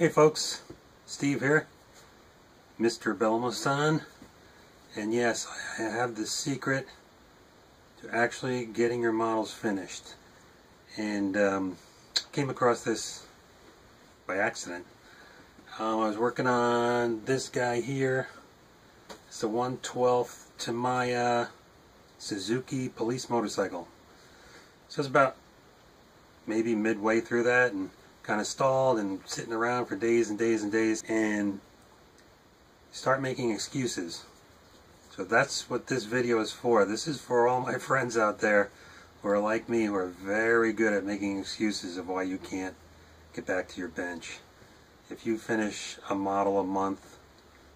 Hey folks, Steve here, Mr. Belmosan, and yes, I have the secret to actually getting your models finished, and came across this by accident. I was working on this guy here. It's the 1/12 Tamiya Suzuki police motorcycle. So it's about maybe midway through that and kind of stalled and sitting around for days and days and days, and start making excuses. So that's what this video is for. This is for all my friends out there who are like me, who are very good at making excuses of why you can't get back to your bench. If you finish a model a month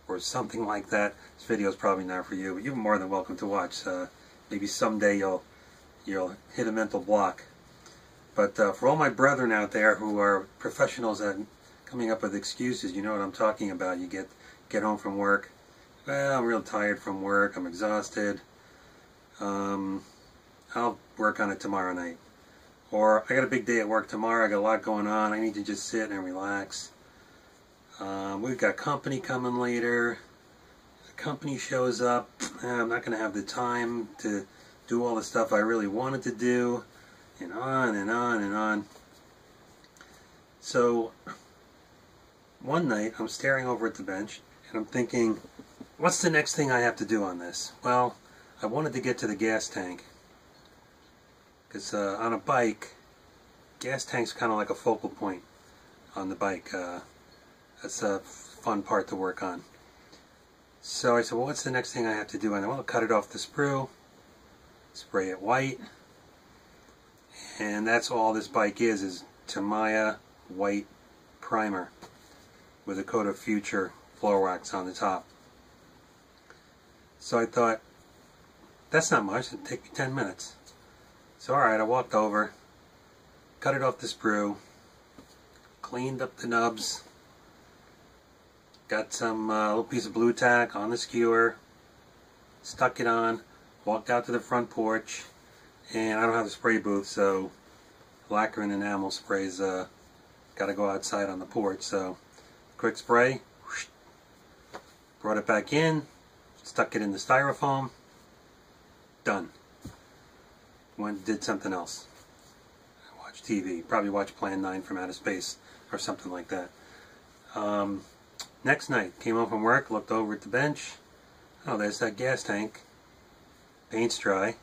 or something like that, this video is probably not for you, but you're more than welcome to watch. Maybe someday you'll hit a mental block. But for all my brethren out there who are professionals at coming up with excuses, you know what I'm talking about. You get home from work. Well, I'm real tired from work. I'm exhausted. I'll work on it tomorrow night. Or I got a big day at work tomorrow. I got a lot going on. I need to just sit and relax. We've got company coming later. The company shows up. I'm not going to have the time to do all the stuff I really wanted to do. And on and on and on. So one night I'm staring over at the bench and I'm thinking, what's the next thing I have to do on this? Well, I wanted to get to the gas tank, because on a bike, gas tank's kind of like a focal point on the bike. That's a fun part to work on. So I said, well, what's the next thing I have to do? And I want to cut it off the sprue, spray it white. And that's all this bike is Tamiya white primer with a coat of Future floor wax on the top. So I thought, that's not much, it'll take me 10 minutes. So alright, I walked over, cut it off the sprue, cleaned up the nubs, got some little piece of blue tack on the skewer, stuck it on, walked out to the front porch. And I don't have a spray booth, so lacquer and enamel sprays got to go outside on the porch. So quick spray, whoosh, brought it back in, stuck it in the styrofoam, done. Went and did something else. Watched TV, probably watched Plan 9 from Outer Space or something like that. Next night, came home from work, looked over at the bench. Oh, there's that gas tank. Paint's dry.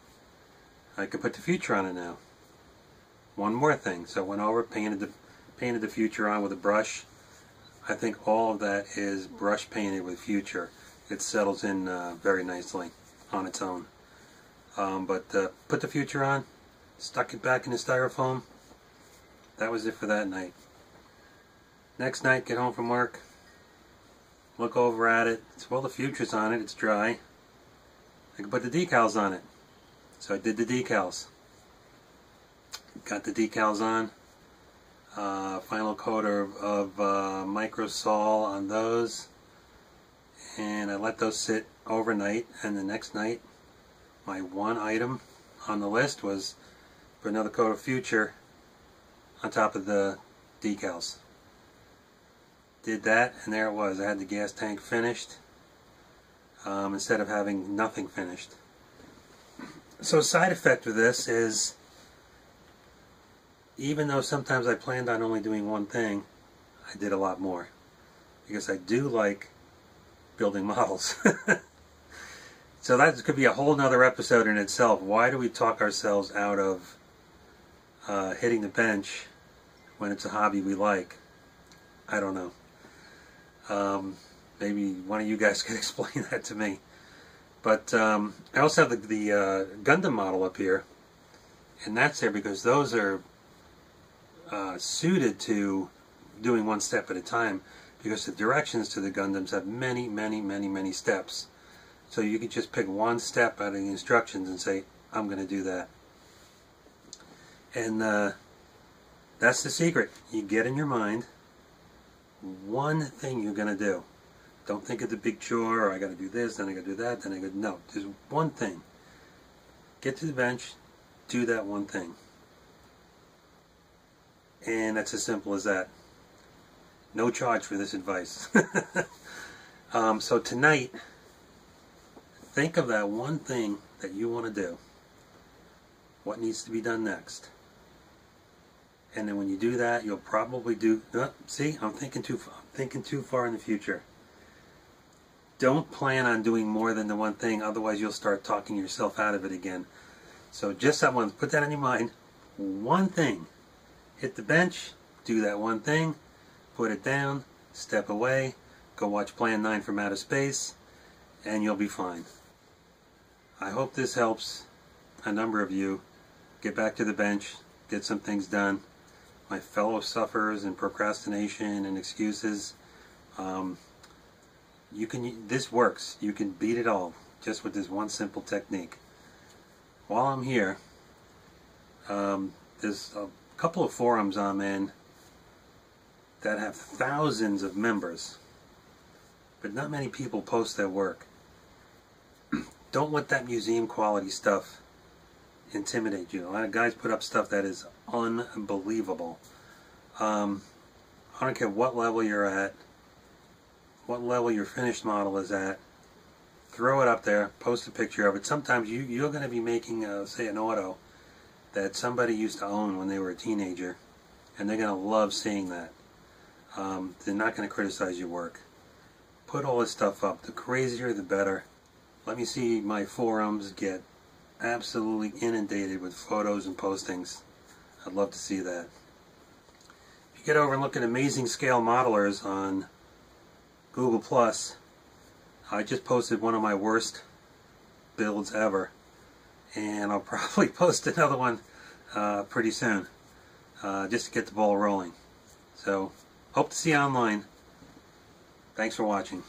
I could put the Future on it now. One more thing. So I went over, painted the Future on with a brush. I think all of that is brush painted with Future. It settles in very nicely on its own. But put the Future on, stuck it back in the styrofoam. That was it for that night. Next night, get home from work, look over at it. Well, the Future's on it. It's dry. I can put the decals on it. So I did the decals. Got the decals on. Final coat of Microsol on those. And I let those sit overnight. And the next night, my one item on the list was put another coat of Future on top of the decals. Did that, and there it was. I had the gas tank finished instead of having nothing finished. So a side effect of this is, even though sometimes I planned on only doing one thing, I did a lot more. Because I do like building models. So that could be a whole nother episode in itself. Why do we talk ourselves out of hitting the bench when it's a hobby we like? I don't know. Maybe one of you guys could explain that to me. But I also have the Gundam model up here, and that's there because those are suited to doing one step at a time, because the directions to the Gundams have many, many, many, many steps. So you can just pick one step out of the instructions and say, I'm going to do that. And that's the secret. You get in your mind one thing you're going to do. Don't think of the big chore, or I got to do this, then I got to do that, then I got to... No, just one thing. Get to the bench, do that one thing. And that's as simple as that. No charge for this advice. So tonight, think of that one thing that you want to do. What needs to be done next? And then when you do that, you'll probably do... see, I'm thinking too far in the future. Don't plan on doing more than the one thing, otherwise you'll start talking yourself out of it again. So just that one, put that in your mind. One thing. Hit the bench, do that one thing, put it down, step away, go watch Plan 9 from Outer Space, and you'll be fine. I hope this helps a number of you get back to the bench, get some things done. My fellow sufferers in procrastination and excuses, this works. You can beat it all just with this one simple technique. While I'm here, there's a couple of forums I'm in that have thousands of members, but not many people post their work. Don't let that museum quality stuff intimidate you. A lot of guys put up stuff that is unbelievable. I don't care what level you're at, what level your finished model is at. Throw it up there, post a picture of it. Sometimes you're going to be making, say, an auto that somebody used to own when they were a teenager, and they're going to love seeing that. They're not going to criticize your work. Put all this stuff up. The crazier, the better. Let me see my forums get absolutely inundated with photos and postings. I'd love to see that. If you get over and look at Amazing Scale Modelers on Google+, I just posted one of my worst builds ever, and I'll probably post another one pretty soon, just to get the ball rolling. So, hope to see you online. Thanks for watching.